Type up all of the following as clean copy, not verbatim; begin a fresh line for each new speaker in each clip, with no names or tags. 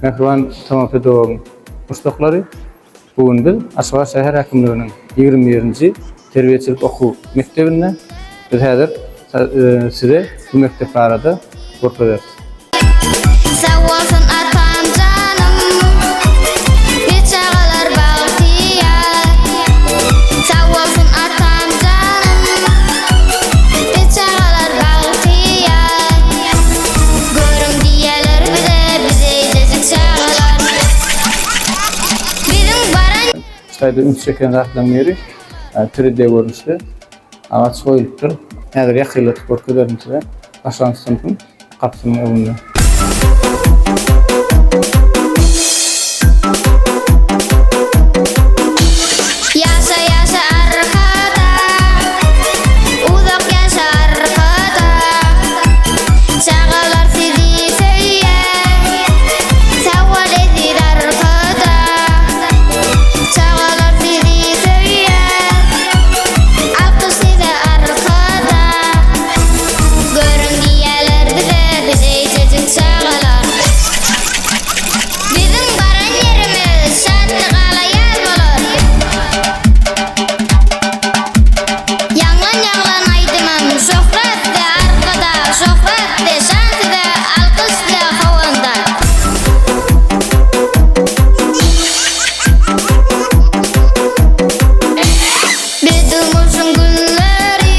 Mehriban tamam pedagogun ustaklary bugün biz Aşgabat şäher häkimliginiň 21-nji terbiýeçilik okuw mektebinde biz häzir size bu mektep barada görkezeriz.
Sawalsın atam canım, biçagalar bagtyar. Sawalsın atam canım, biçagalar bagtyar. Görüm diýerler bize ejek çagalar. Bizim baran
Şaýda üns çeken zatdan beri 3D görünüşde agaç goýulypdyr. Häzir ýakylatyp görkezeriň size. Başlangyç sınıfyň kapsynyň öňünde.
yaşa yaşa arkada, uzak yaşa arkada. Çağalar sizi söyler, sawal edir arkada. Çağalar sizi söyler, alkış size arkada. Görün diýerler bize ejecek çağalar. Bizim baran yerimiz şadlyk alayaz bolar. Yanglan aydymam şöhret de arkada, şöhret de şans de alkış de havanda. Biz durmuşun günleri,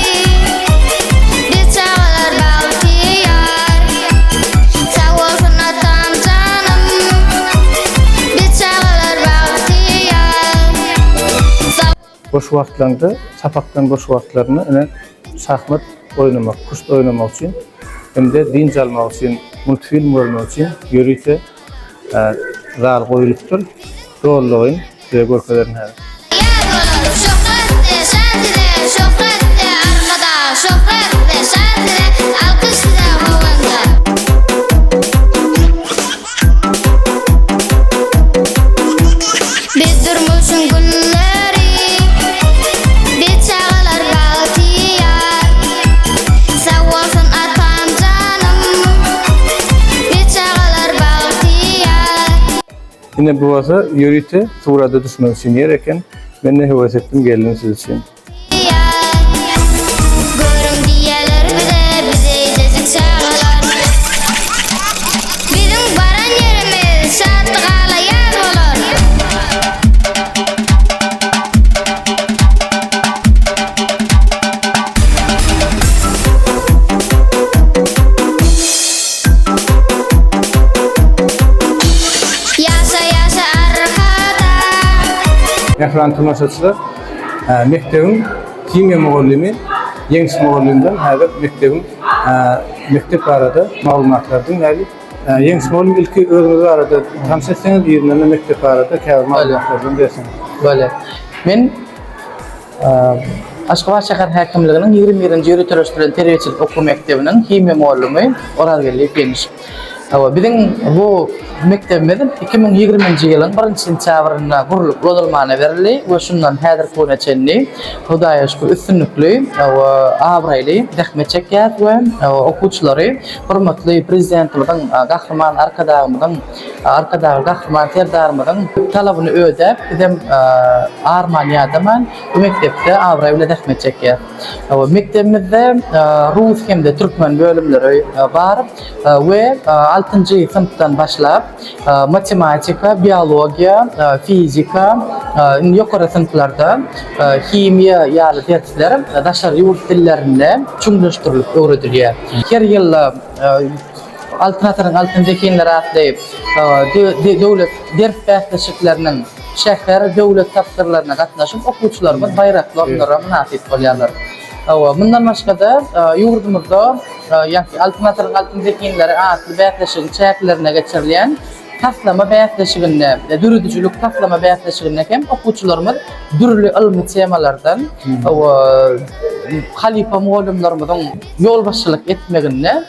biz çağalar bagtyar. Sağ olsun atam canım, biz çağalar bagtyar.
Boş wagtlarynda, sapakdan boş wagtlaryny ene şahmat oynamak, kuşta oynamak üçin hem-de din almak üçin, multfilm görmek üçin ýörüýte zal goýulypdyr. Rollygyny size görkezeriň häzir.
Şöhret de şans de, şöhret de arkada, şöhret de şans de alkış de havanda. Biz durmuşun günleri, biz çağalar bagtyar. Sağ olsun atam canım, biz çağalar bagtyar.
Yine bu wasa ýörüýte surada düşmek üçin yer eken, men ne hewes etdim geldim siz için.
Görüm diýerler bize ejecek çağalar. Bizim baran yerimiz şadlyk alayaz bolar. Yaşa yaşa arkada,
Mehriban tamaşaçylar, mektebiň kimya muallimi, ýeňiş muallimden häzir mektep barada maglumatlardan näli ýeňiş muallim ilki özüňiz barada tanışsaňyz ýerinde mektep barada käbir maglumatlardan berseň.
Böyle. Men Aşgabat şäher häkimliginiň 21-nji ýyly törüşdiren terbiýeçilik okuw mektebiniň kimya muallimi Orazgeli Geniş. Bizim bu mektebimizin 2020-nji ýylyň 1-nji sentýabrynda gurulyp rozalmana berildi we şundan häzir güne çenli Hudaýa şükür üstünlikli we abraýly rahmet çekýär we okuwçylary hormatly prezidentimiň gahrman arkadagy gahrman terdarymyň talabyny ödep bizim arman ýadaman bu mektepde abraýly rahmet çekýär. Mektebimizde rus hemde türkmen bölümleri bar we 6-njy sınıftan başlap matematika, biologiýa, fizika, ýokary sınıflarda kimya ýaly dersler daşary ýurt dillerinde çuňlaşdyrylyp öwredilýär. Her ýyl altynjy kenler atlayıp döwlet ders bäsleşikleriniň şäher döwlet tapşyrlaryna gatnaşyp okuwçylarymyz baýrakly ornlara münasip bolýarlar. Bundan başga da ýurdumyzda ýa-ni altynjy kenleri atly bäsleşik çäklerine geçirilýän taslama bäsleşiginde, dürüdüçülük taslama bäsleşiginde hem okuwçylarymyz dürli ilmi temalardan halifa muallimlerimizin ýol başçylyk etmeginde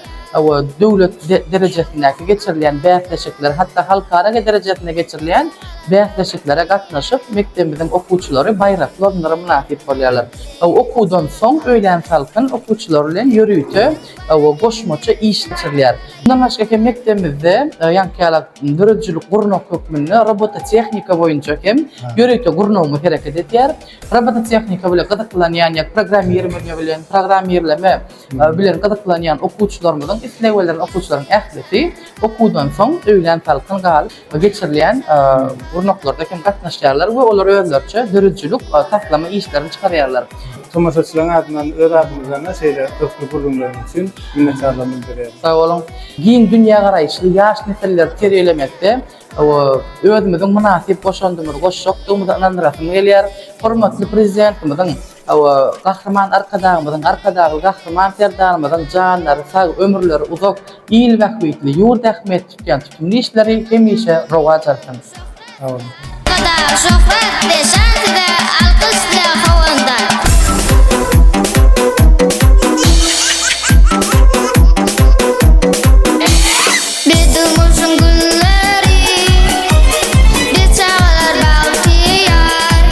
döwlet derejesindäki geçirilýän bäsleşikler hatda halkara derejesinde geçirilýän bäsleşiklere gatnaşyp mektebimiziň okuwçylary baýraklarynda münasip bolýarlar. Okuwdan soň öýlen salkyn okuwçylar bilen ýörüýte goşmaça iş geçirilýär. Bundan başga hem mektebimizde ýankyalak dörüjçülük gurnak hökmünde robototehnika boýunça hem ýörüýte gurnawmy hereket etýär. Robototehnika bilen gyzyklanýan ýa programmerleme bilen gyzyklanýan okuwçylarymyzyň isleglerden okuwçylaryň ählisi okuwdan soň öýlen salkyn gal geçirilýän gurnaklarda hem gatnaşýarlar we olar özlerçe dörüjçülük taslama işlerini çykarýarlar.
Tomaşaçylaryň adyndan öz adymyzdan şeýle köpkü gurulmalar üçin minnetdarlyk bildirýär.
Sağ olun. Giň dünýä garaýşly ýaş nesilleri terbiýelemekde özümiziň münasip goşandymyzy goşşokdygymyzy inandyrasyň gelýär. Hormatly prezidentimiziň gahryman arkadagymyzyň gahryman serdarymyzyň janlary sag ömürleri uzak ýyl wagtly ýurt ähmet tutýan tütümli işleri hemişe rowaj alsyn.
Sağ olun.
Arkada şöhretli şantide alkışla havanda. Bizim günleri bir çağlar baltiyar.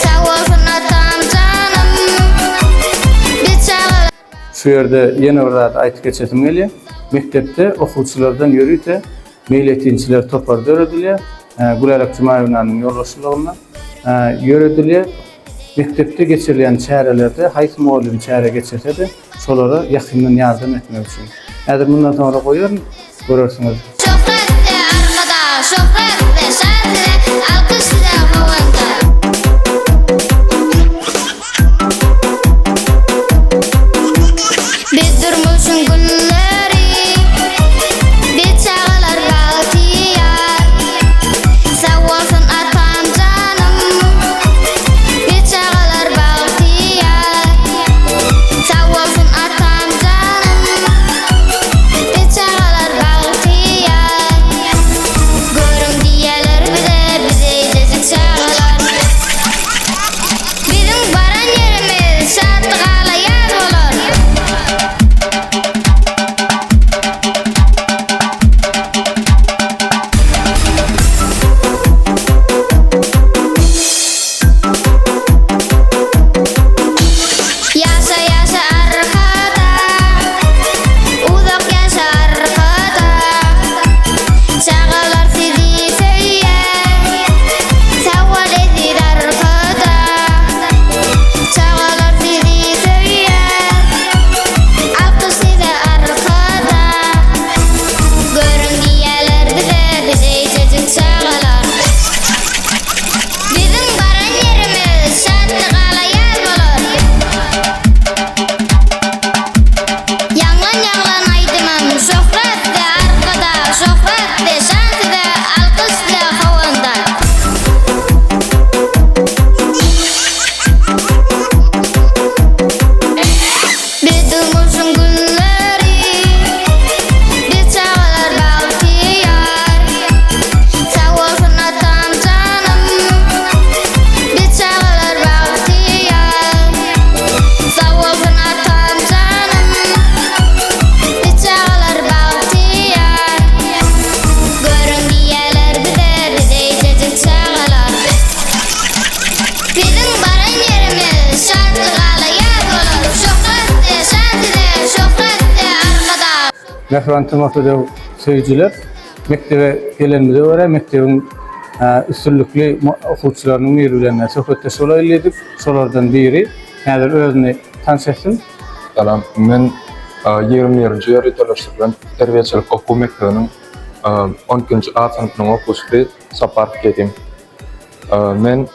Sağ olsun atam canım bir çağlar.
Şu ýerde ýene bir zat aýtyp geçesim gelýär. Mektepde okuwçylardan ýörüýte meýletinçiler toparda öğredilýär. Gularak Jumaýewnanyň ýoldaşlygyna ýöredilýär. Mektepde geçirilýän çärelerde haýsy muallim çäre geçirse şolara ýakyndan ýardam etmek üçin. Häzir bundan sonra goýar, görersiňiz.
Şöhretli arkada şöhretli şantide alkışla havanda. Bir durmuşun günleri bir çağlar baltiyar. Sağ olsun atam canım bir çağlar baltiyar. Sağ olsun atam canım bir çağlar baltiyar. Görün diýerler bize ýetecek çağlar. Bizim baran yerimiz şatlyga ýar bolar. Yaşa yaşa arkada, uzak yaşa arkada. Çağlar sizi söyler, savval edir arkada. Çağlar sizi söyler, alkış size arkada. Görün diýerler bize ýetecek çağlar. Bizim baran yerimiz şatlyga ýar bolar. Yalan aydymam şöhretli arkada şöhretli şantide alkışla havanda. Bir durmuşun günleri bir çağlar baltiyar. Sağ olsun atam canım bir çağlar baltiyar. Sağ olsun atam canım bir çağlar baltiyar. Görün diýerler bize ýetecek çağlar. Bizim baran yerimiz şatlyga ýar bolar. Şöhretli şantide şöhretli arkada.
Nähran tymaqda söýüjüler mektebe gelenimize göre mektebiň üstünlükli okuwçylarynyň ýerlerine söhbetde şolaýlydyk. Şolardan biri häzir özüni tanysyn.
Salam, men 21-nji ýyl ýetişdirýän terbiýeçilik okuw mekdebiniň 10-njy A sınıfynyň okuwçysy Saparov Kedim. Men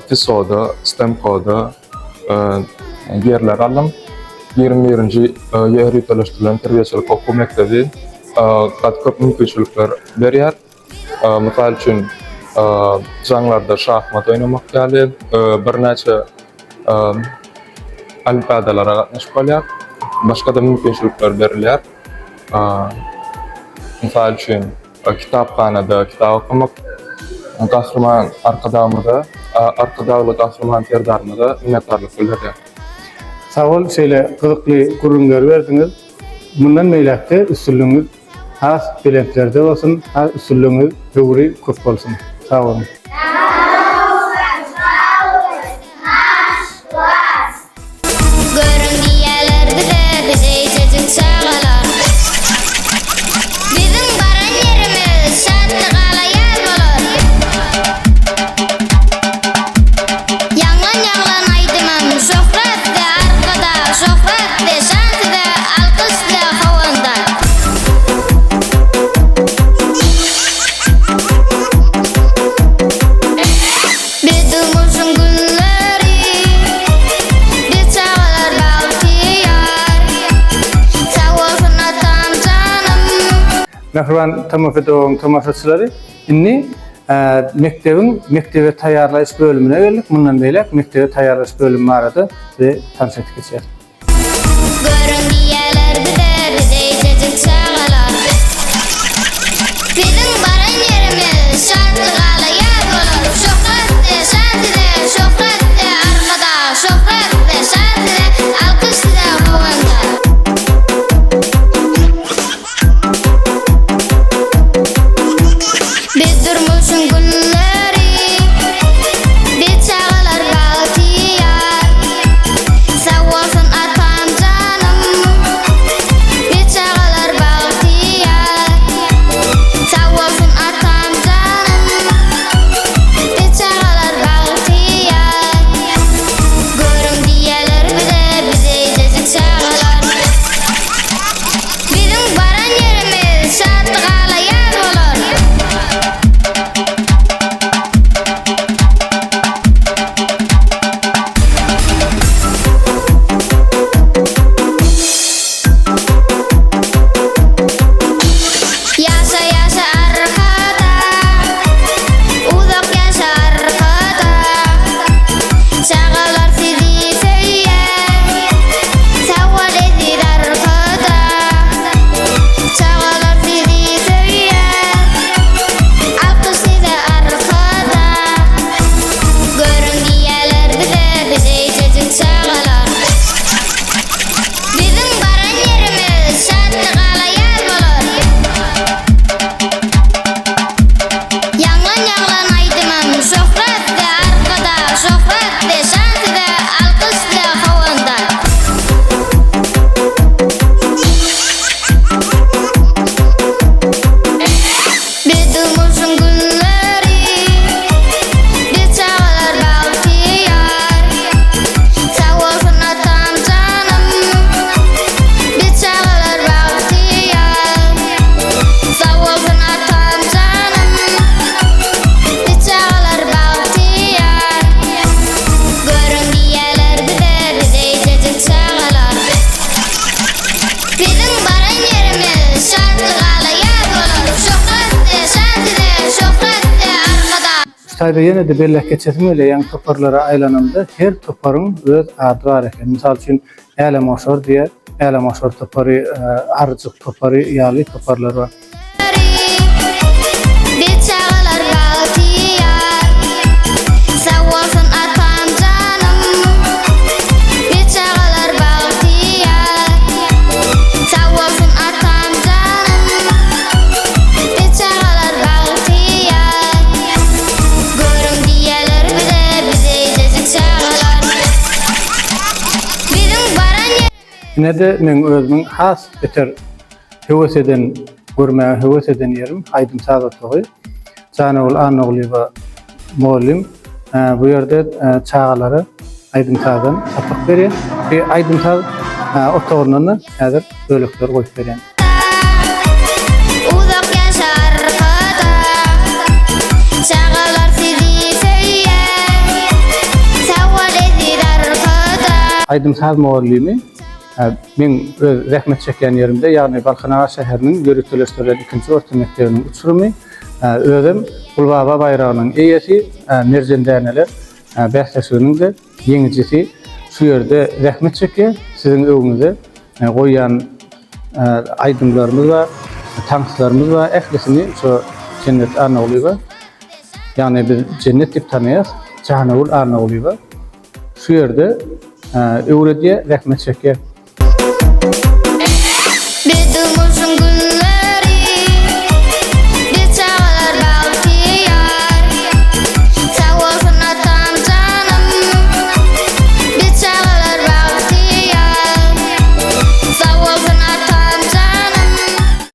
TESO'da, STEMCO'da ýerler aldım. 21-nji ýyl ýetişdirýän terbiýeçilik okuw mekdebi köp mümkinçilikler berýär. Mysal üçin jaňlarda şahmat oynamak ýaly bir näçe olimpiadalara gatnaşyp bolýar. Başga da mümkinçilikler berilýär. Mysal üçin kitapxanada kitap okumak, gahryman arkadagly gahryman serdarymyza minnetdarlyk bildirýär.
Sağ ol, şeýle gyzykly gurulmalar berdiňiz. Bundan meýlekde üstünlüğüňiz has bilentlerde bolsun, has üstünlüğüňiz döwri köp bolsun. Sağ olun.
Görün diyeler bize içecek çağalar. Bizim baran yerimiz şadlıqala yer olur. Yanlan aydımam şöhretle arkada, şöhretle şantide, alkışla havanda. Bir durmuşun gülleri, bir çağalar bahtiyar. Sağ olsun atam canım.
Mehriban Tamafetoğlu'nun tamaşaçıları, inni mektebe tayarlayış bölümüne geldik. Bundan beri mektebe tayarlayış bölümü aradı ve tanıştık geçer.
Görün diyeler bize içecek çağalar. Bizim baran yerimiz şadlıqala yer olur. Şöhretle şantide, şöhretle arkada, şöhretle şantide, alkışla havanda. Bir durmuşun gülleri, bir çağalar bahtiyar. Sağ olsun atam canım, bir çağalar bahtiyar. Sağ olsun atam canım, bir çağalar bahtiyar. Görün diyeler bize içecek çağalar. Bizim baran yerimiz şadlıqala yer olur. Yaşa yaşa arkada, uzak yaşa arkada. Çağalar sizi söyler, savval edir arkada. Çağalar sizi söyler, alkış size arkada. Görün diyeler bize içecek çağalar. Bizim baran yerimiz şadlıqala yer olur. Yanlan aydımam şöhretle arkada, şöhretle şantide, alkışla havanda. Bir durmuşun gülleri, bir çağalar bahtiyar. Sağ olsun atam canım, bir çağalar bahtiyar. Sağ olsun atam canım, bir çağalar bahtiyar. Görün diyeler bize içecek çağalar. Bizim baran yerimiz şadlıqala yer olur. Şöhretle şantide, şöhretle arkada.
Şayda yine de bellek geçesim öyle yan toparlara aylanımda her toparın öz adı var ekan. Misal üçün Älemoşor diye Älemoşor toparı, Arıcık toparı, ýaly toparlar var.
Bir çağalar bahtiyar. Sağ olsun atam canım, bir çağalar bahtiyar. Sağ olsun atam canım, bir çağalar bahtiyar. Görün diyeler bize içecek çağalar. Bizim baran yer.
Yine de men özümün has beter heves eden, görmäge heves eden yerim Aydın Saadatogy. Canawul Anoğlu'ya muallim. Bu yerde çağaları Aydın Saad'dan sapık berýär. Ve Aydın Saad otoğundan häzir bölekler goýup berýär.
Uzak yaşa arkada, çağalar sizi söyler, savval edir arkada.
Aydın Saad muallimi men rahmet çeken yerimde, ýagny Balkanaga şäheriniň Yörükleşdirýän 2-nji orta mekdebiniň uçurumy, özüm Gulbaba baýragynyň eýesi, Merjendeneler bähsesiniň de ýeňijisi şu ýerde rahmet çekýär. Siziň öwüňizde goýan aydınlarımız var, tankslarımız var. Ehlisini şu Cennet Arnavutlu'ya, yani biz cennet dip tanıyız, Canavul Arnavutlu'ya. Şu yerde Evrediye rahmet çeker.